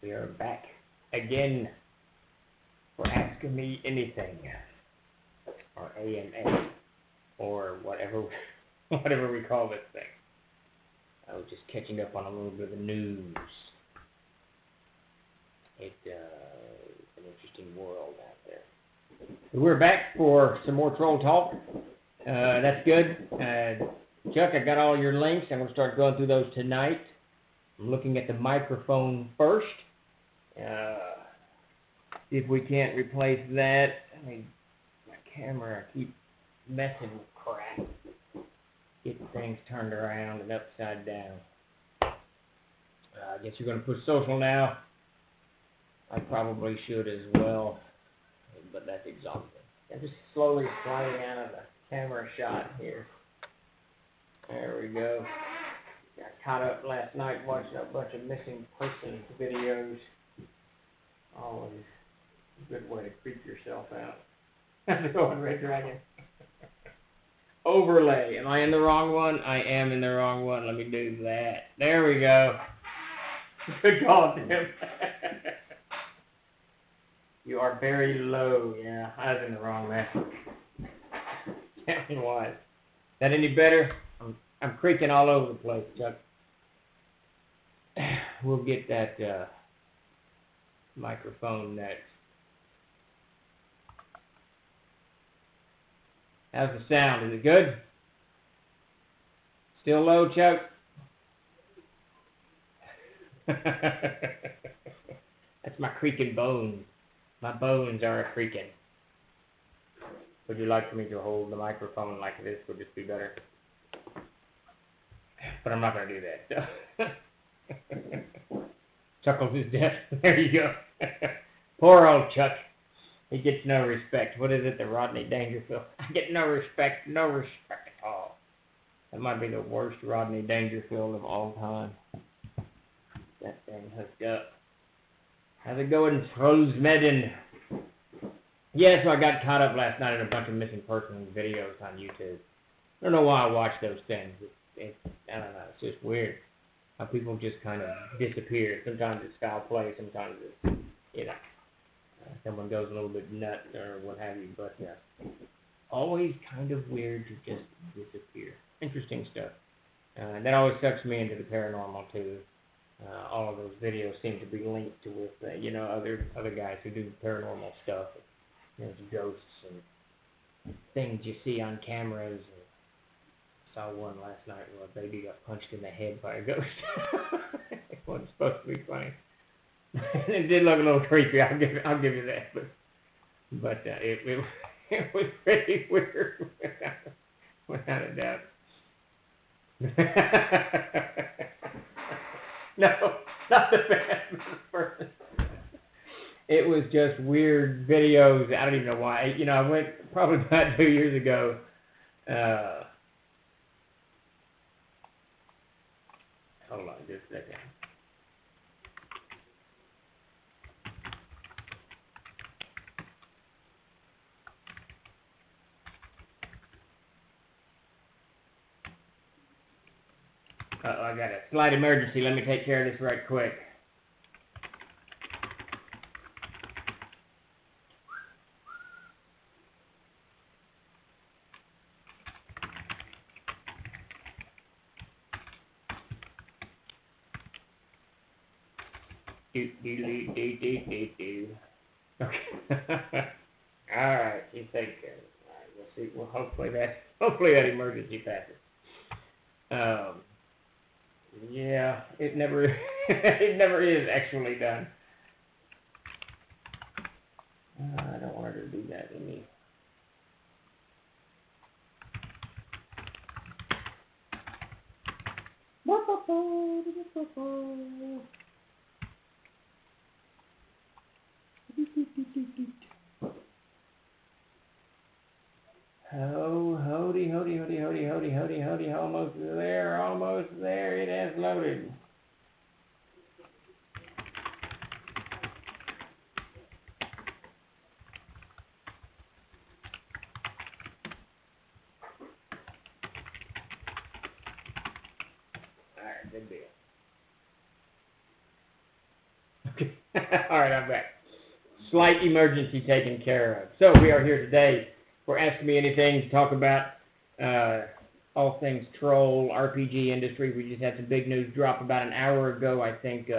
We are back again for Ask Me Anything, or AMA, or whatever we call this thing. I was just catching up on a little bit of the news. It's an interesting world out there. So we're back for some more troll talk. That's good. Chuck, I got all your links. I'm going to start going through those tonight. I'm looking at the microphone first. See if we can't replace that. I mean, my camera, I keep messing with crap. Get things turned around and upside down. I guess you're going to push social now. I probably should as well, but that's exhausting. I'm just slowly sliding out of the camera shot here. There we go. Got caught up last night watching a bunch of missing person videos. Always a good way to creep yourself out. How's it going, Red Dragon? Overlay. Am I in the wrong one? I am in the wrong one. Let me do that. There we go. Good call, Tim. You are very low. Yeah, I was in the wrong man. Tell me why. Is that any better? I'm creaking all over the place, Chuck. We'll get that microphone next. How's the sound? Is it good? Still low, Chuck? That's my creaking bones. My bones are a creaking. Would you like for me to hold the microphone like this? Would this be better? But I'm not going to do that. So. Chuckles his death. There you go. Poor old Chuck. He gets no respect. What is it, the Rodney Dangerfield? I get no respect at all. That might be the worst Rodney Dangerfield of all time. That thing hooked up. How's it going, 𝚃𝚘𝚕𝚕? Yeah, so I got caught up last night in a bunch of missing person videos on YouTube. I don't know why I watch those things. I don't know. It's just weird how people just kind of disappear. Sometimes it's foul play. Sometimes it's, someone goes a little bit nuts or what have you. But always kind of weird to just disappear. Interesting stuff. That always sucks me into the paranormal too. All of those videos seem to be linked to with other guys who do paranormal stuff. There's ghosts and things you see on cameras. Saw one last night where a baby got punched in the head by a ghost. It wasn't supposed to be funny. It did look a little creepy. I'll give you that, but it was pretty weird without a doubt. No, not the bad person. It was just weird videos. I don't even know why. I went probably about 2 years ago. Hold on just a second. I got a slight emergency. Let me take care of this right quick. Okay. All right. You take care. All right. We'll see. Well, hopefully that emergency passes. Yeah, it never is actually done. I don't want her to do that to me. Hody, almost there, it has loaded. Alright, good deal. All right, I'm back. Slight emergency taken care of. So we are here today for Ask Me Anything to talk about all things troll, RPG industry. We just had some big news drop about an hour ago. I think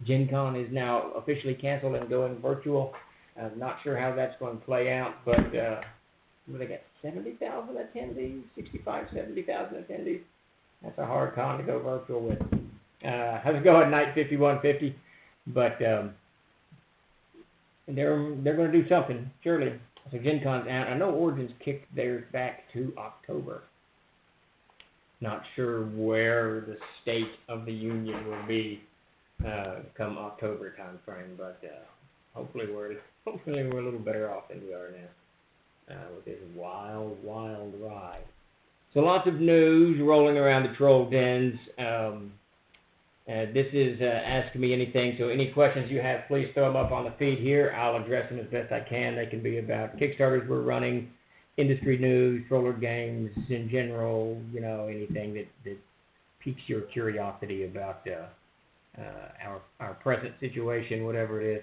Gen Con is now officially canceled and going virtual. I'm not sure how that's going to play out, but they got 70,000 attendees, 70,000 attendees. That's a hard con to go virtual with. How's it going, Night 5150? But they're going to do something, surely. So Gen Con's out. I know Origins kicked theirs back to October. Not sure where the state of the union will be come October time frame, but hopefully we're a little better off than we are now with this wild ride. So lots of news rolling around the troll dens. This is Ask Me Anything, so any questions you have, please throw them up on the feed here. I'll address them as best I can. They can be about Kickstarters we're running, industry news, troller games in general, anything that piques your curiosity about our present situation, whatever it is.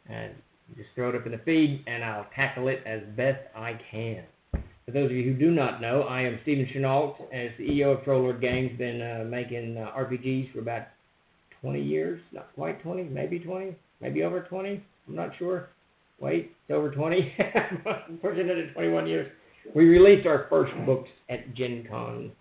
And just throw it up in the feed, and I'll tackle it as best I can. For those of you who do not know, I am 𝚃𝚘 Chenault, as CEO of Troller Games. Been making RPGs for about 20 years, not quite 20, maybe over 20, I'm not sure. Wait, it's over 20. I'm pushing it at 21 years. We released our first books at Gen Con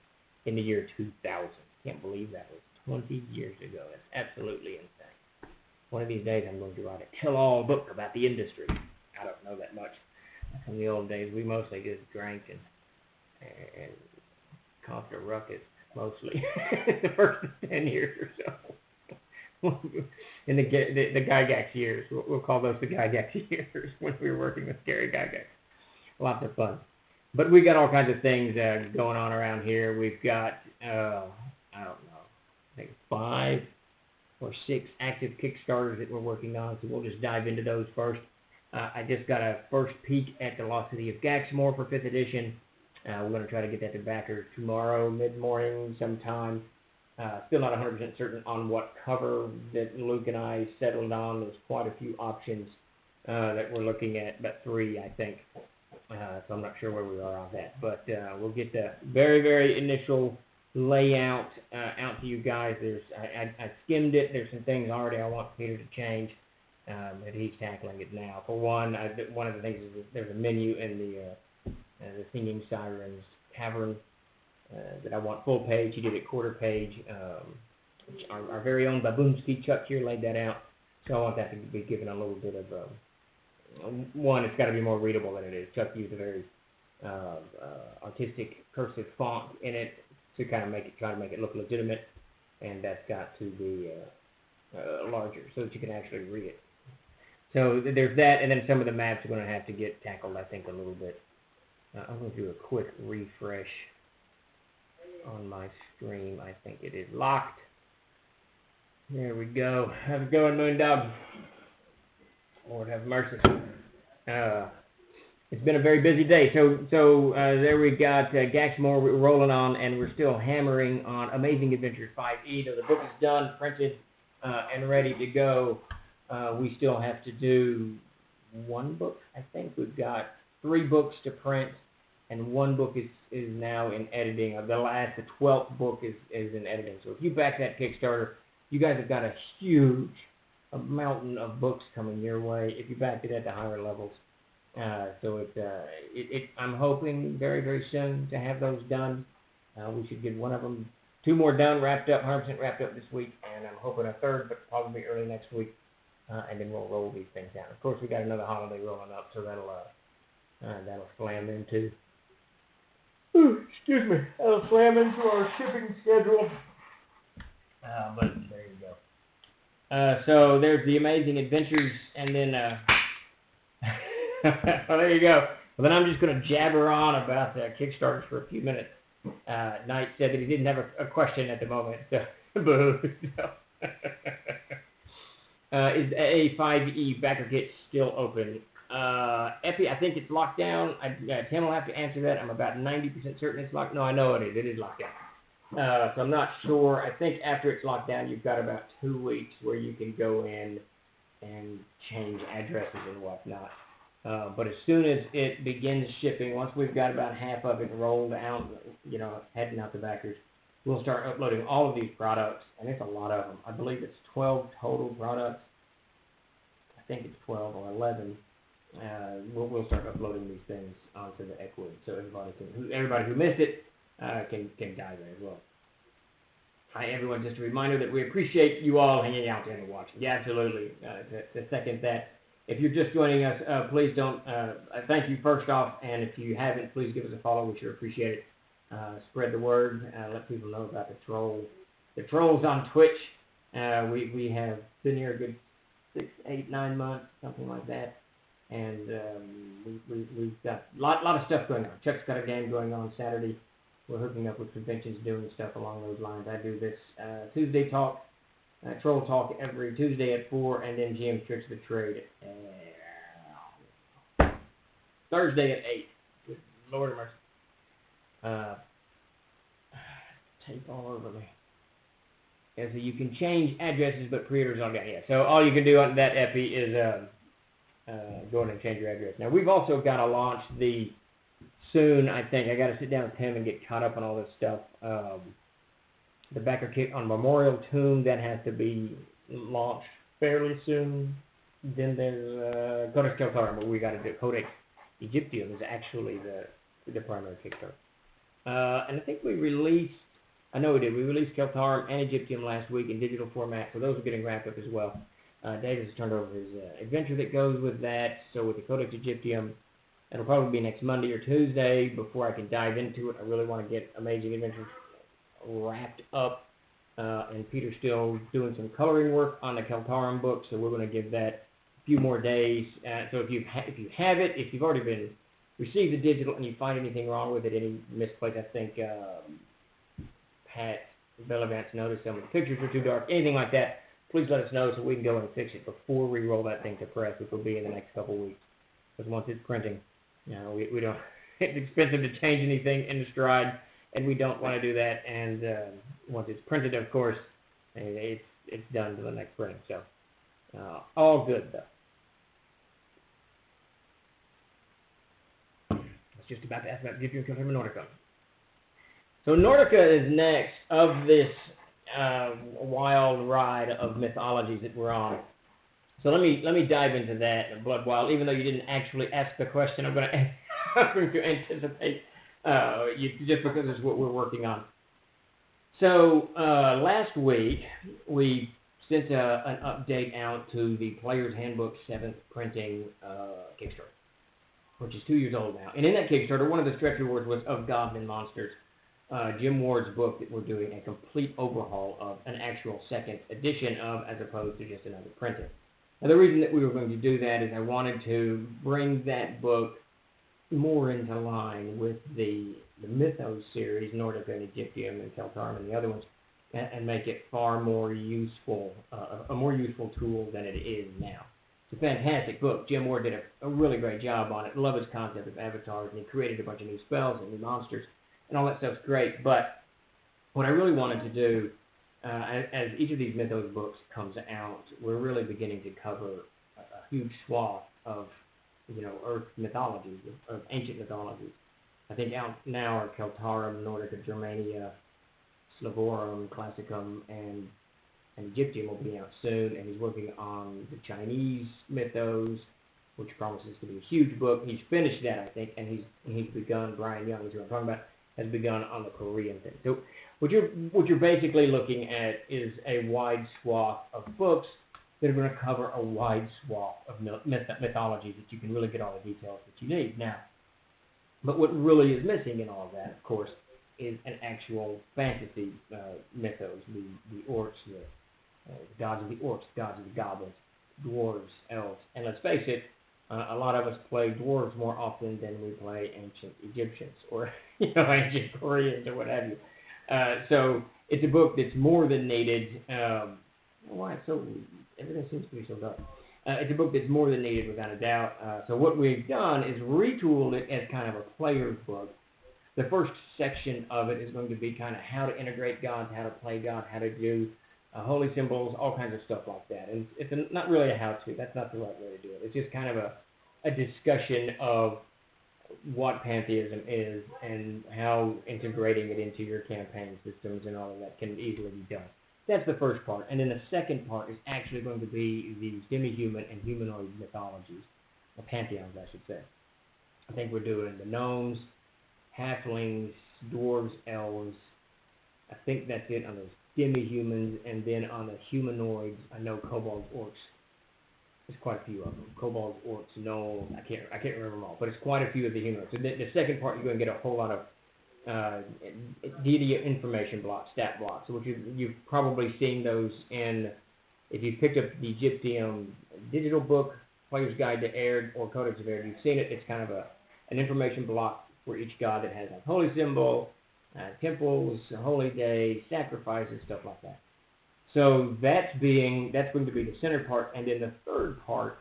in the year 2000. Can't believe that was 20 years ago. That's absolutely insane. One of these days I'm going to write a tell-all book about the industry. I don't know that much. In the old days, we mostly just drank and caused a ruckus, mostly, the first 10 years or so. In the Gygax years. We'll call those the Gygax years when we were working with Gary Gygax. Lots of fun. But we got all kinds of things going on around here. We've got, I don't know, I think 5 or 6 active Kickstarters that we're working on, so we'll just dive into those first. I just got a first peek at the Lost City of Gaxmore for 5th edition. We're going to try to get that to backers tomorrow, mid-morning sometime. Still not 100% certain on what cover that Luke and I settled on. There's quite a few options that we're looking at, about 3, I think. So I'm not sure where we are on that. But we'll get the very initial layout out to you guys. I skimmed it. There's some things already I want Peter to change. But he's tackling it now. For one of the things is that there's a menu in the Singing Sirens Tavern that I want full page. He did it quarter page. Our very own Baboonsky Chuck here laid that out. So I want that to be given a little bit of one. It's got to be more readable than it is. Chuck used a very artistic cursive font in it to kind of try to make it look legitimate, and that's got to be larger so that you can actually read it. So there's that, and then some of the maps are going to have to get tackled, I think, a little bit. I'm going to do a quick refresh on my stream. I think it is locked. There we go. How's it going, Moondog? Lord have mercy. It's been a very busy day. So there we got Gaxmore rolling on, and we're still hammering on Amazing Adventures 5e. Though the book is done, printed, and ready to go. We still have to do 1 book, I think. We've got 3 books to print, and 1 book is now in editing. The 12th book is in editing. So if you back that Kickstarter, you guys have got a huge mountain of books coming your way if you backed it at the higher levels. So I'm hoping very soon to have those done. We should get 1 of them, 2 more done, wrapped up, 100% wrapped up this week, and I'm hoping a 3rd, but probably early next week. And then we'll roll these things out. Of course, we got another holiday rolling up, so that'll slam into. That'll slam into our shipping schedule. But there you go. So there's the Amazing Adventures, and then well, there you go. Well, then I'm just going to jabber on about Kickstarters for a few minutes. Knight said that he didn't have a question at the moment. So, boo. Is A5E backer kit still open? Epi, I think it's locked down. Tim will have to answer that. I'm about 90% certain it's locked. No, I know it is. It is locked down. So I'm not sure. I think after it's locked down, you've got about 2 weeks where you can go in and change addresses and whatnot. But as soon as it begins shipping, once we've got about half of it rolled out, heading out the backers, we'll start uploading all of these products, and it's a lot of them. I believe it's 12 total products. I think it's 12 or 11. We'll start uploading these things onto the Equid, so everybody who missed it can dive in as well. Hi everyone, just a reminder that we appreciate you all hanging out and watching. Yeah, absolutely. To second that, if you're just joining us, please don't. Thank you first off, and if you haven't, please give us a follow. We sure appreciate it. Spread the word. Let people know about the trolls on Twitch. We have been here a good 6, 8, 9 months, something like that. And we've got a lot of stuff going on. Chuck's got a game going on Saturday. We're hooking up with conventions, doing stuff along those lines. I do this Tuesday talk, troll talk every Tuesday at 4, and then Jim's Tricks of the Trade Thursday at 8. Good Lord of mercy. Tape all over me. Yeah, so you can change addresses, but pre-orders all got. Yeah, so all you can do on that epi is go in and change your address. Now we've also got to launch the soon. I think I got to sit down with Tim and get caught up on all this stuff. The backer kit on Memorial Tomb, that has to be launched fairly soon. Then there's Codex 𝚃𝚘𝚕𝚕, but we got to do Codex Egyptium is actually the primary Kickstarter. And I think we released. I know we did. We released 𝚃𝚘𝚕𝚕 and Egyptium last week in digital format, so those are getting wrapped up as well. David has turned over his adventure that goes with that. So with the Codex Egyptium, it'll probably be next Monday or Tuesday before I can dive into it. I really want to get Amazing Adventures wrapped up. And Peter's still doing some coloring work on the 𝚃𝚘𝚕𝚕 book, so we're going to give that a few more days. So if you have it, if you've already received the digital and you find anything wrong with it, any misplaced, I think Pat Bellavance noticed some of the pictures were too dark, anything like that, please let us know so we can go and fix it before we roll that thing to press, which will be in the next couple of weeks. Because once it's printing, we don't. It's expensive to change anything in the stride, and we don't want to do that. And once it's printed, of course, it's done to the next printing. So all good though. I was just about to ask about Egyptium from Nordica. So Nordica is next of this wild ride of mythologies that we're on. So let me dive into that, Blood Wild. Even though you didn't actually ask the question, I'm going to anticipate just because it's what we're working on. So last week we sent an update out to the Player's Handbook 7th printing Kickstarter, which is 2 years old now. And in that Kickstarter, one of the stretch rewards was Of Gods and Monsters. Jim Ward's book that we're doing a complete overhaul of, an actual second edition of, as opposed to just another printing. Now the reason that we were going to do that is I wanted to bring that book more into line with the Mythos series, Nordica and Egyptium and 𝚃𝚘𝚕𝚕 and the other ones, and make it far more useful, a more useful tool than it is now. It's a fantastic book. Jim Ward did a really great job on it. Love his concept of avatars, and he created a bunch of new spells and new monsters. And all that stuff's great, but what I really wanted to do, as each of these Mythos books comes out, we're really beginning to cover a huge swath of, Earth mythologies, of ancient mythologies. I think out now are 𝚃𝚘𝚕𝚕, Nordica, Germania, Slavorum, Classicum, and Egyptium will be out soon, and he's working on the Chinese Mythos, which promises to be a huge book. He's finished that, I think, and he's begun, Brian Young is who I'm talking about, has begun on the Korean thing. So what you're basically looking at is a wide swath of books that are going to cover a wide swath of mythology that you can really get all the details that you need. Now, but what really is missing in all of that, of course, is an actual fantasy mythos, the orcs, the gods of the orcs, gods of the goblins, dwarves, elves, and let's face it, a lot of us play dwarves more often than we play ancient Egyptians or ancient Koreans or what have you. So it's a book that's more than needed. Everything seems to be so dark. It's a book that's more than needed without a doubt. So what we've done is retooled it as kind of a player's book. The first section of it is going to be kind of how to integrate gods, how to play gods, how to do holy symbols, all kinds of stuff like that. And it's not really a how-to. That's not the right way to do it. It's just kind of a discussion of what pantheism is and how integrating it into your campaign systems and all of that can easily be done. That's the first part. And then the second part is actually going to be the demi-human and humanoid mythologies, or pantheons, I should say. I think we're doing the gnomes, halflings, dwarves, elves. I think that's it on those demi-humans, and then on the humanoids, I know kobolds, orcs. There's quite a few of them. Kobolds, orcs, gnolls. I can't remember them all, but it's quite a few of the humanoids. So the second part, you're going to get a whole lot of deity information blocks, stat blocks, which you've probably seen those in, if you've picked up the Egyptian digital book, Player's Guide to Erd or Codex of Erd, you've seen it. It's kind of an information block for each god that has a holy symbol, temples, holy days, sacrifices, stuff like that. So that's going to be the center part, and then the third part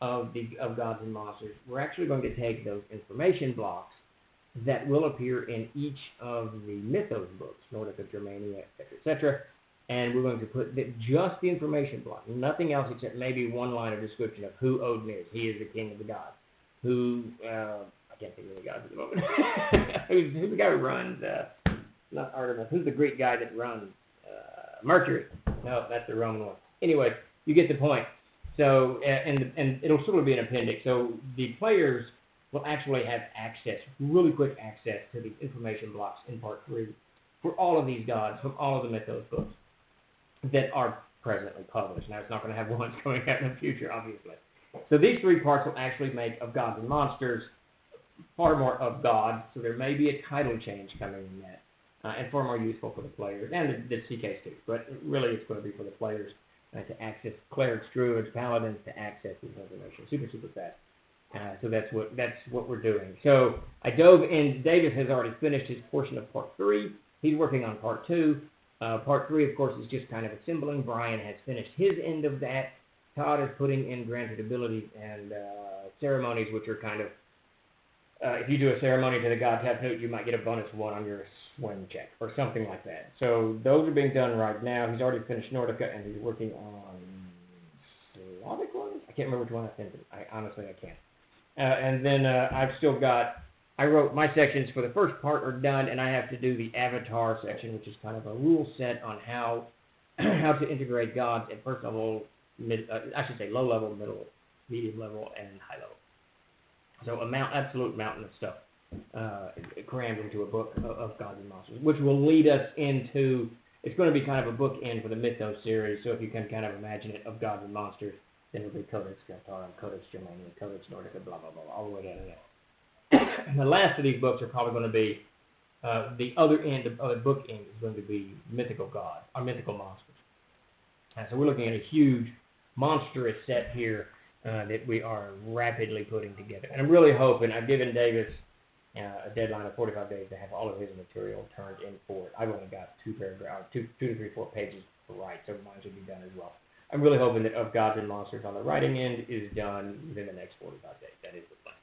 of Gods and Monsters, we're actually going to take those information blocks that will appear in each of the mythos books, Nordica, Germania, etc., and we're going to put just the information block, nothing else except maybe one line of description of who Odin is. He is the king of the gods. Who, I can't think of the gods at the moment. Who's the guy who runs, not Artemis, who's the Greek guy that runs Mercury? No, that's the Roman one. Anyway, you get the point. So, and it'll sort of be an appendix. So the players will actually have access, really quick access to the information blocks in part 3 for all of these gods from all of the mythos books that are presently published. Now, it's not going to have ones coming out in the future, obviously. So these 3 parts will actually make of Gods and Monsters far more of God. So there may be a title change coming in that, and far more useful for the players and the CKs too. But really, it's going to be for the players to access clerics, druids, paladins to access this information super fast. So that's what we're doing. So I dove in. Davis has already finished his portion of part 3. He's working on part 2. Part 3, of course, is just kind of assembling. Brian has finished his end of that. Todd is putting in granted abilities and ceremonies, which are kind of, if you do a ceremony to the god Ťafnút, you might get a bonus 1 on your swing check or something like that. So those are being done right now. He's already finished Nordica, and he's working on Slavic ones. I can't remember which one I sent him. Honestly, I can't. And then I've still got, I wrote my sections for the first part are done, and I have to do the Avatar section, which is kind of a rule set on how to integrate gods at first level, I should say low level, middle, medium level, and high level. So absolute mountain of stuff crammed into a book of Gods and Monsters, which will lead us into, it's going to be kind of a bookend for the Mythos series, so if you can kind of imagine it, of Gods and Monsters, then it'll be Codex Ťafnút, Codex Germania, Codex Nordica, blah, blah, blah, all the way down to that. And the last of these books are probably going to be, the other end of the book end is going to be mythical gods, or mythical monsters. And so we're looking at a huge, monstrous set here that we are rapidly putting together. And I'm really hoping, I've given Davis a deadline of 45 days to have all of his material turned in for it. I've only got 2 paragraphs, 2 to 3, 4 pages to write, so mine should be done as well. I'm really hoping that of Gods and Monsters on the writing end is done within the next 45 days. That is the plan.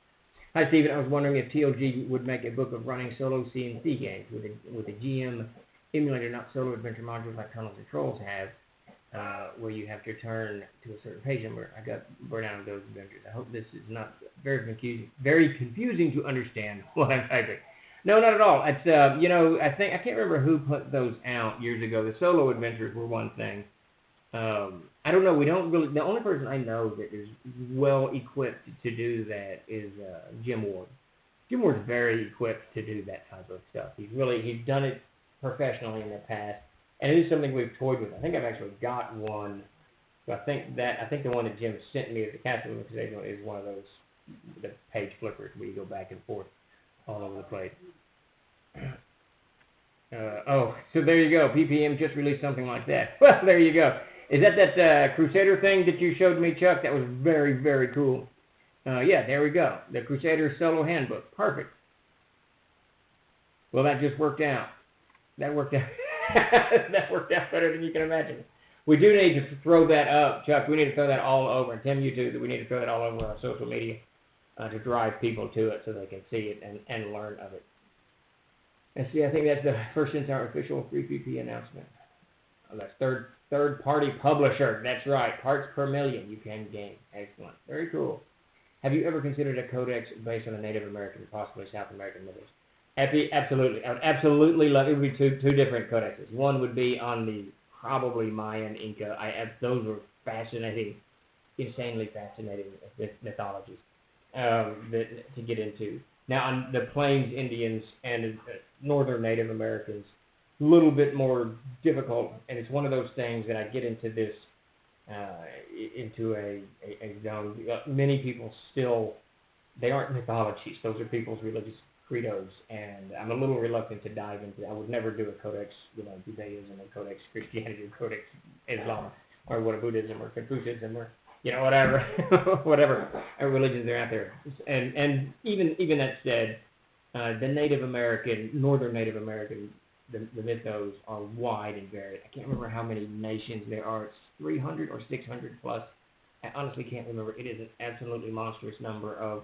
Hi, Stephen. I was wondering if TLG would make a book of running solo C&C games with a GM emulator, not solo adventure modules like Tunnels and Trolls have, where you have to turn to a certain page number. I got burned out of those adventures. I hope this is not very confusing to understand what I'm typing. No, not at all. It's I can't remember who put those out years ago. The solo adventures were one thing. I don't know. We don't really. The only person I know that is well equipped to do that is Jim Ward. Jim Ward's very equipped to do that type of stuff. He's done it professionally in the past, and it is something we've toyed with. I think I've actually got one. So I think the one that Jim sent me as a casting is one of those the page flippers where you go back and forth all over the place. So there you go. PPM just released something like that. Well, there you go. Is that Crusader thing that you showed me, Chuck? That was very, very cool. Yeah, there we go. The Crusader Solo Handbook. Perfect. Well, that just worked out. That worked out. That worked out better than you can imagine. We do need to throw that up, Chuck. We need to throw that all over. And Tim, you too, that we need to throw that all over our social media to drive people to it so they can see it and learn of it. And see, I think that's the first since our official 3PP announcement. Oh, that's third Third-party publisher. That's right. Parts per million you can gain. Excellent. Very cool. Have you ever considered a codex based on the Native American, possibly South American mythos? Absolutely. I would absolutely love it. Would be two different codexes. One would be on the probably Mayan, Inca. Those were fascinating, insanely fascinating mythologies to get into. Now, on the Plains Indians and Northern Native Americans, a little bit more difficult, and it's one of those things that I get into this, into a zone. Many people still, they aren't mythologies. Those are people's religious credos, and I'm a little reluctant to dive into. I would never do a codex, Judaism or codex Christianity or codex Islam or what Buddhism or Confucianism or whatever, whatever religions are out there. And even that said, the Native American, Northern Native American, the mythos are wide and varied. I can't remember how many nations there are. It's 300 or 600 plus. I honestly can't remember. It is an absolutely monstrous number of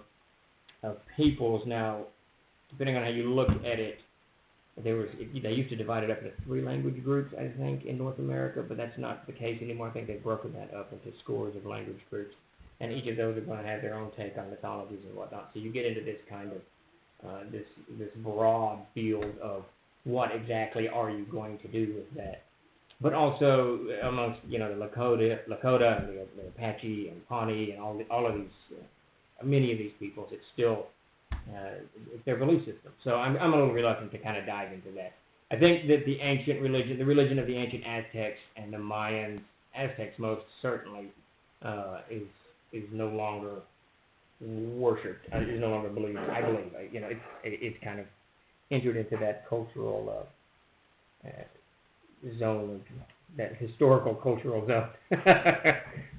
peoples. Now, depending on how you look at it, they used to divide it up into 3 language groups, I think, in North America, but that's not the case anymore. I think they've broken that up into scores of language groups, and each of those are going to have their own take on mythologies and whatnot. So you get into this kind of this broad field of what exactly are you going to do with that. But also amongst the Lakota and the Apache and Pawnee and all of these many of these peoples, it's still it's their belief system. So I'm a little reluctant to kind of dive into that. I think that the ancient religion, the religion of the ancient Aztecs and the Mayans, Aztecs most certainly, is no longer worshipped. Is no longer believed. I believe. It's kind of entered into that cultural zone, that historical cultural zone.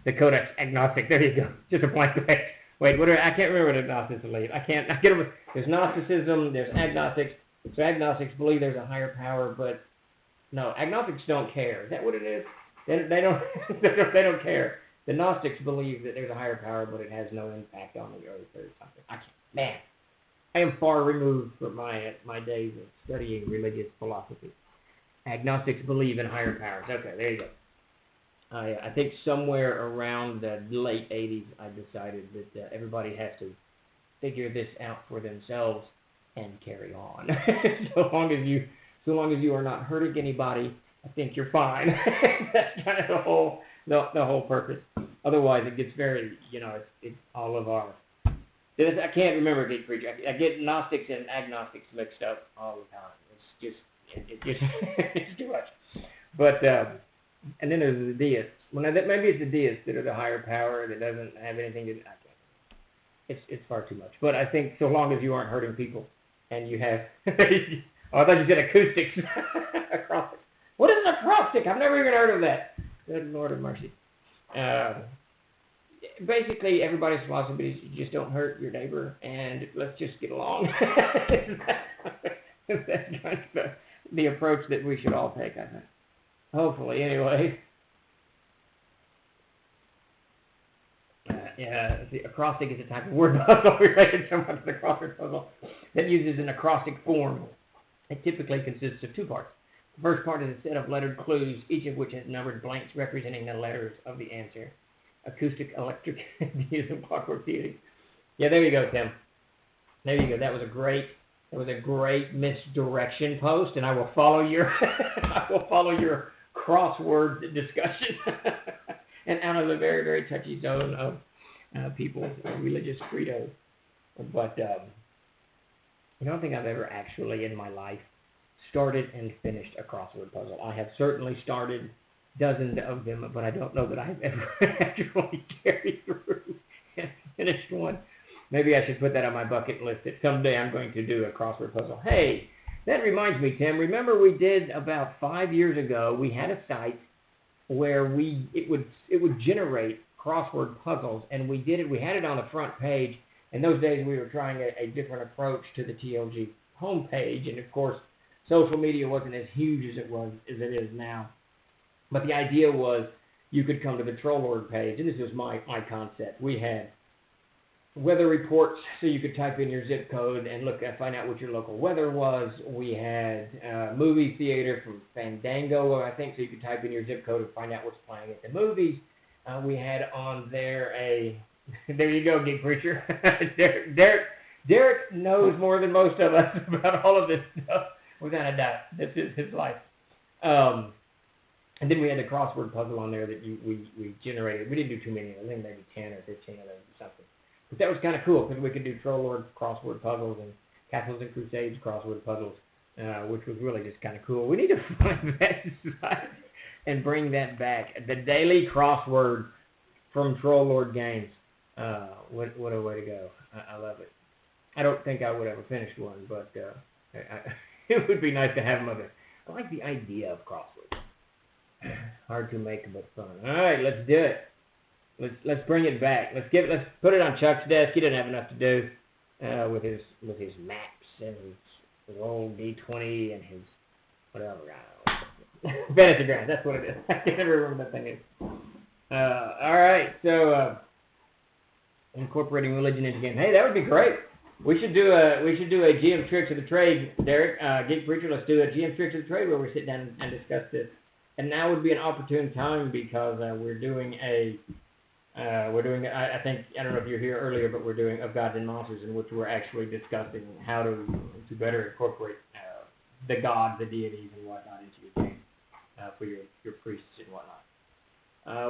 The Codex Agnostic. There you go. Just a blank page. Wait, I can't remember what agnostics believe. I get them. There's Gnosticism. There's agnostics. So agnostics believe there's a higher power, but no, agnostics don't care. Is that what it is? They don't. They don't care. The Gnostics believe that there's a higher power, but it has no impact on the earth or something. I am far removed from my days of studying religious philosophy. Agnostics believe in higher powers. Okay, there you go. I think somewhere around the late 80s, I decided that everybody has to figure this out for themselves and carry on. so long as you are not hurting anybody, I think you're fine. That's kind of the whole purpose. Otherwise, it gets very, it's all of our. I can't remember Geek Preacher. I get Gnostics and agnostics mixed up all the time. It's too much. But and then there's the deists. Maybe it's the deists that are the higher power that doesn't have anything to do. It's far too much. But I think so long as you aren't hurting people and you have. I thought you said acoustics. Acrostics. What is an acrostic? I've never even heard of that. Good Lord of mercy. Basically, everybody's philosophy is you just don't hurt your neighbor and let's just get along. That's kind of the approach that we should all take, I think. Hopefully, anyway. The acrostic is a type of word puzzle related somewhat to the crossword puzzle that uses an acrostic form. It typically consists of 2 parts. The first part is a set of lettered clues, each of which has numbered blanks representing the letters of the answer. Acoustic, electric, diesel, clockwork theory. Yeah, there you go, Tim. There you go. That was a great misdirection post, and I will follow your crossword discussion and out of the very, very touchy zone of people's religious credos. But I don't think I've ever actually in my life started and finished a crossword puzzle. I have certainly started dozens of them, but I don't know that I've ever actually carried through and finished one. Maybe I should put that on my bucket list that someday I'm going to do a crossword puzzle. Hey, that reminds me, Tim, remember we did about 5 years ago, we had a site where it would generate crossword puzzles, and we had it on the front page. In those days, we were trying a different approach to the TLG homepage, and of course, social media wasn't as huge as it is now. But the idea was you could come to the Troll Lord page, and this was my concept. We had weather reports, so you could type in your zip code and look at find out what your local weather was. We had movie theater from Fandango, I think, so you could type in your zip code and find out what's playing at the movies. We had on there there you go, Geek Preacher. Derek knows more than most of us about all of this stuff, without a doubt. This is his life. And then we had the crossword puzzle on there that we generated. We didn't do too many. I think maybe 10 or 15 of them or something. But that was kind of cool because we could do Troll Lord crossword puzzles and Castles and Crusades crossword puzzles, which was really just kind of cool. We need to find that site and bring that back. The daily crossword from Troll Lord games. What a way to go. I love it. I don't think I would ever finish one, but it would be nice to have them up there. I like the idea of crosswords. Hard to make, but fun. All right, let's do it. Let's bring it back. Let's put it on Chuck's desk. He doesn't have enough to do with his maps and his old D20 and his whatever. I don't know. Fantasy Grounds. That's what it is. I can't ever remember what that thing is. All right, so incorporating religion into game. Hey, that would be great. We should do a GM Tricks of the Trade, Derek. Geek Preacher, let's do a GM Tricks of the Trade where we sit down and discuss this. And now would be an opportune time because we're doing I think, I don't know if you were here earlier, but we're doing Of Gods and Monsters, in which we're actually discussing how to better incorporate the gods, the deities, and whatnot into your game for your priests and whatnot.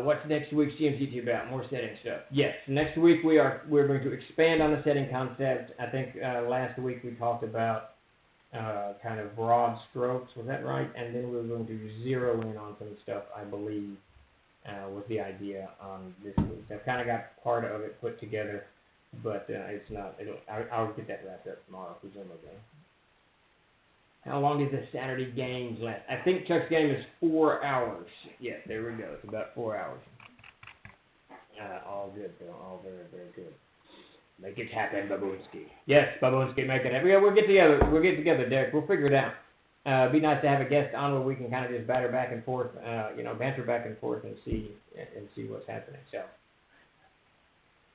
What's next week's GMCT about? More setting stuff. Yes, next week we're going to expand on the setting concept. I think last week we talked about kind of broad strokes. Was that right? And then we're going to zero in on some stuff, I believe, was the idea on this week. So I've kind of got part of it put together, but it's not. I'll get that wrapped up tomorrow, presumably. How long is the Saturday games last? I think Chuck's game is 4 hours. Yes, there we go. It's about 4 hours. All good, Bill. All very, very good. Make it happen, Baboonski. Yes, Baboonski, make it happen. Yeah, we'll get together, Derek. We'll figure it out. Be nice to have a guest on where we can kind of just banter back and forth, banter back and forth and see what's happening. So,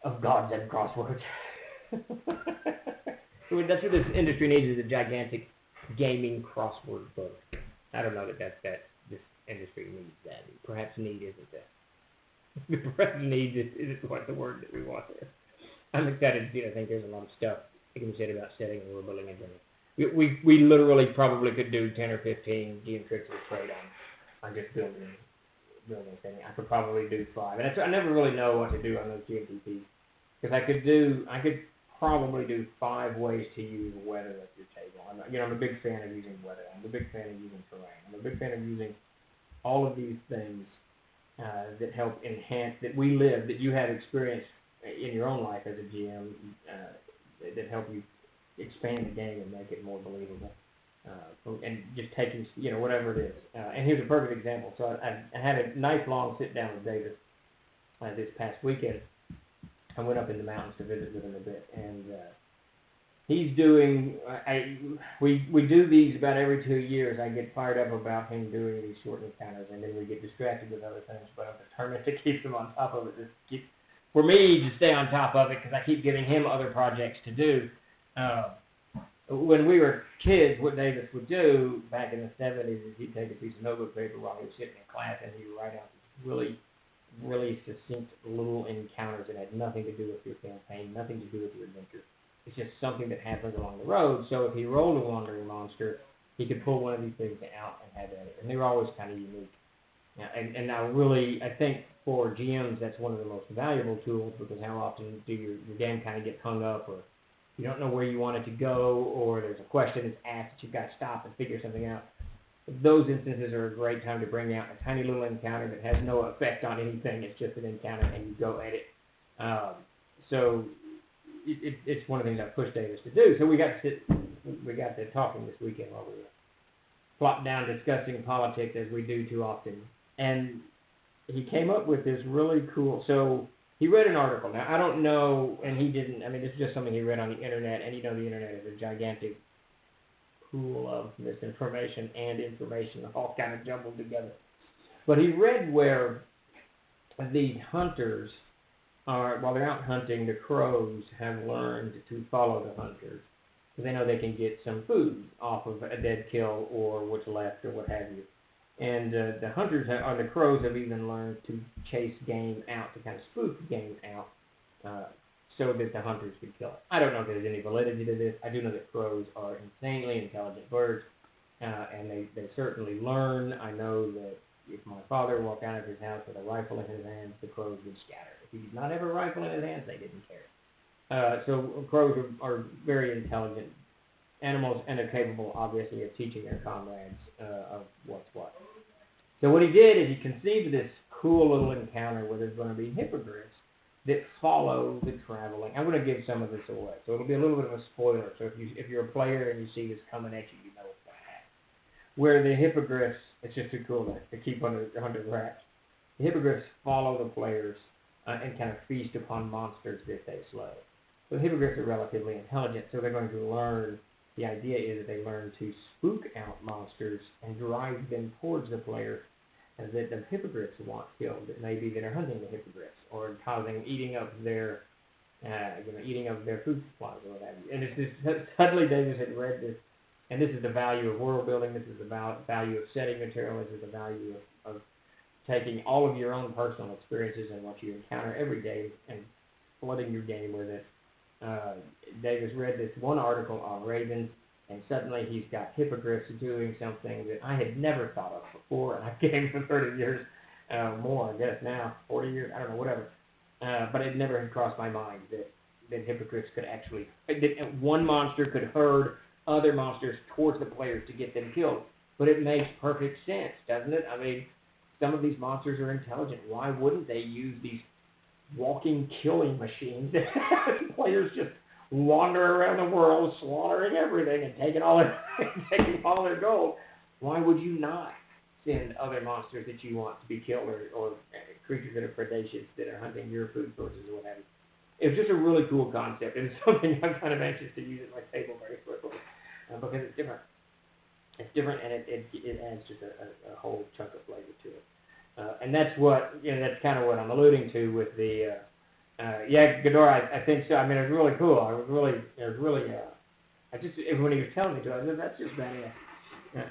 Of Gods and Crosswords. That's what this industry needs, is a gigantic gaming crossword book. I don't know that this industry needs that. Perhaps need isn't that. Perhaps need isn't quite the word that we want there. I'm excited to see. I think there's a lot of stuff that can be said about setting and world building and doing. We literally probably could do 10 or 15 GM Tricks of the Trade on just building things. I could probably do 5. And I never really know what to do on those GMPPs. Because I could probably do 5 ways to use weather at your table. I'm a big fan of using weather. I'm a big fan of using terrain. I'm a big fan of using all of these things that help enhance, that we live, that you have experienced in your own life as a GM, that help you expand the game and make it more believable. And just taking, whatever it is. And here's a perfect example. So I had a nice long sit down with David this past weekend. I went up in the mountains to visit with him a bit, and he's doing. We do these about every 2 years. I get fired up about him doing these short encounters, and then we get distracted with other things. But I'm determined to keep him on top of it. For me to stay on top of it, because I keep giving him other projects to do. When we were kids, what Davis would do back in the 70s is he'd take a piece of notebook paper while he was sitting in class, and he'd write out these really succinct little encounters that had nothing to do with your campaign, nothing to do with your adventure. It's just something that happens along the road. So if he rolled a wandering monster, he could pull one of these things out and have at it. And they were always kind of unique. And now really, I think for GMs, that's one of the most valuable tools, because how often do your game kind of get hung up, or you don't know where you want it to go, or there's a question that's asked that you've got to stop and figure something out. Those instances are a great time to bring out a tiny little encounter that has no effect on anything. It's just an encounter, and you go at it. So it's one of the things I pushed Davis to do. So we got to talking this weekend while we were flopped down discussing politics, as we do too often. And he came up with this really cool. So he read an article. Now I don't know, and he didn't. I mean, this is just something he read on the internet, and the internet is a gigantic pool of misinformation and information all kind of jumbled together. But he read where these hunters while they're out hunting, the crows have learned to follow the hunters because they know they can get some food off of a dead kill or what's left or what have you. And the hunters or the crows have even learned to chase game out, to kind of spook game out, so that the hunters could kill it. I don't know if there's any validity to this. I do know that crows are insanely intelligent birds, and they certainly learn. I know that if my father walked out of his house with a rifle in his hands, the crows would scatter. If he did not have a rifle in his hands, they didn't care. So crows are very intelligent animals, and they're capable, obviously, of teaching their comrades of what's what. So what he did is he conceived this cool little encounter where there's going to be hippogriffs that follow the traveling. I'm going to give some of this away, so it'll be a little bit of a spoiler. So if you're a player and you see this coming at you, you know what's going to happen. Where the hippogriffs, it's just too cool to keep under wraps. The hippogriffs follow the players and kind of feast upon monsters that they slay. So the hippogriffs are relatively intelligent, so they're going to learn. The idea is that they learn to spook out monsters and drive them towards the player that the hippogriffs want killed, that maybe that are hunting the hippogriffs or eating up their food supplies or what have you. And it's just, Dudley Davis had read this, and this is the value of world building. This is the value of setting material. This is the value of taking all of your own personal experiences and what you encounter every day and flooding your game with it. Davis read this one article on ravens, and suddenly he's got hippogriffs doing something that I had never thought of before, and I've gamed for 30 years, more, I guess now, 40 years, I don't know, whatever. But it never had crossed my mind that hippogriffs could actually, that one monster could herd other monsters towards the players to get them killed. But it makes perfect sense, doesn't it? I mean, some of these monsters are intelligent. Why wouldn't they use these walking killing machines that players just wander around the world slaughtering everything and taking all their gold? Why would you not send other monsters that you want to be killed or creatures that are predaceous that are hunting your food sources or what have you? It was just a really cool concept, and it's something I'm kind of anxious to use at my table very quickly because it's different. It's different, and it adds just a whole chunk of flavor to it. And that's what, that's kind of what I'm alluding to with the, Ghidorah, I think so. I mean, it was really cool. When he was telling me to, I said, that's just badass.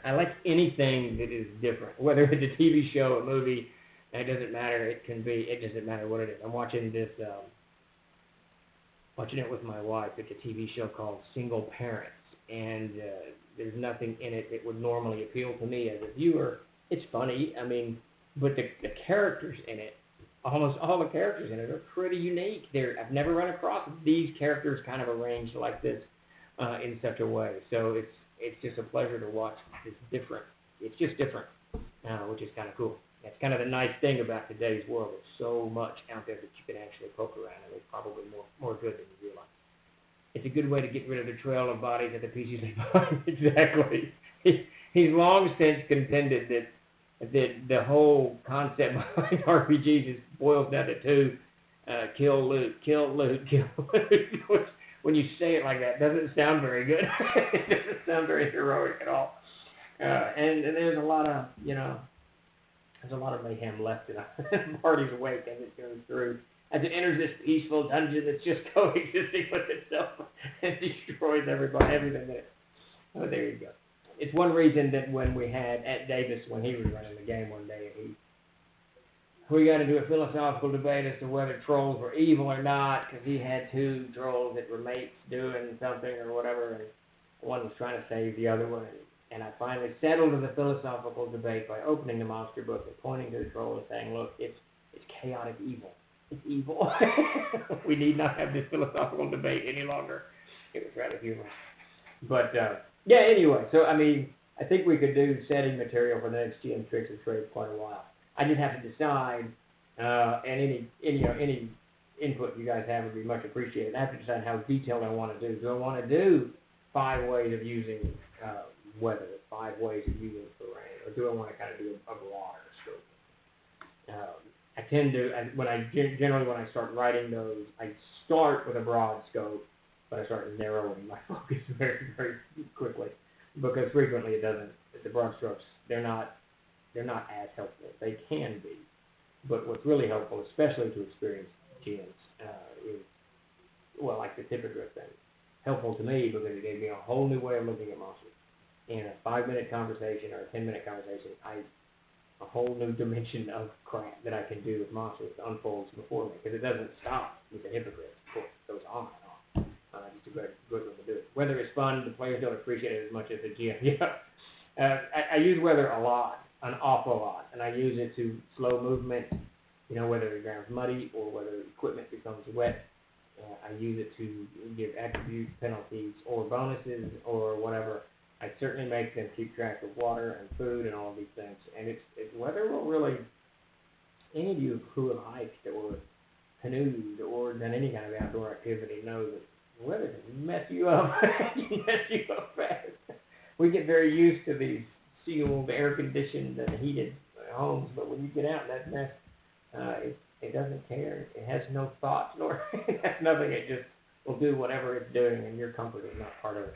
I like anything that is different, whether it's a TV show, a movie, it doesn't matter. It doesn't matter what it is. I'm watching this, watching it with my wife. It's a TV show called Single Parents, and there's nothing in it that would normally appeal to me as a viewer. It's funny, I mean, but the characters in it, almost all the characters in it are pretty unique. I've never run across these characters kind of arranged like this in such a way. So it's just a pleasure to watch. It's different. It's just different, which is kind of cool. That's kind of the nice thing about today's world. There's so much out there that you can actually poke around, and it's probably more good than you realize. It's a good way to get rid of the trail of bodies at the pieces they find. Exactly. He's long since contended that the whole concept behind RPGs boils down to two: kill, loot, kill, loot, kill, loot. Which, when you say it like that, doesn't sound very good. It doesn't sound very heroic at all. And there's a lot of mayhem left in a party's wake as it goes through, as it enters this peaceful dungeon that's just coexisting with itself and destroys everything there. Oh, there you go. It's one reason that when we had at Davis, when he was running the game one day, we got into a philosophical debate as to whether trolls were evil or not, because he had two trolls that were mates doing something or whatever, and one was trying to save the other one. And I finally settled the philosophical debate by opening the monster book and pointing to the troll and saying, look, it's chaotic evil. It's evil. We need not have this philosophical debate any longer. It was rather humorous. But, anyway, so, I mean, I think we could do setting material for the next GM Tricks and Trades quite a while. I just have to decide, and any input you guys have would be much appreciated. I have to decide how detailed I want to do. Do I want to do 5 ways of using weather, 5 ways of using terrain, or do I want to kind of do a broader scope? I tend to, when I start writing those, I start with a broad scope, but I start narrowing my focus very, very quickly, because frequently the broad strokes, they're not as helpful. They can be, but what's really helpful, especially to experienced GMs is, well, like the 𝚃𝚘𝚕𝚕 thing, helpful to me because it gave me a whole new way of looking at monsters. In a 5-minute conversation or a 10-minute conversation, a whole new dimension of crap that I can do with monsters unfolds before me, because it doesn't stop with the hypocrites. Of course, it goes on and on. Just a good one to do it. Weather is fun. The players don't appreciate it as much as the GM. I use weather a lot, an awful lot, and I use it to slow movement, whether the ground's muddy or whether equipment becomes wet. I use it to give attributes, penalties, or bonuses, or whatever. I certainly make them keep track of water and food and all of these things. And it's weather will really, any of you who have hiked or canoed or done any kind of outdoor activity know that weather can mess you up. It can mess you up fast. We get very used to these sealed, air-conditioned, and heated homes, but when you get out in that mess, it doesn't care. It has no thoughts, nor it has nothing. It just will do whatever it's doing, and your comfort is not part of it.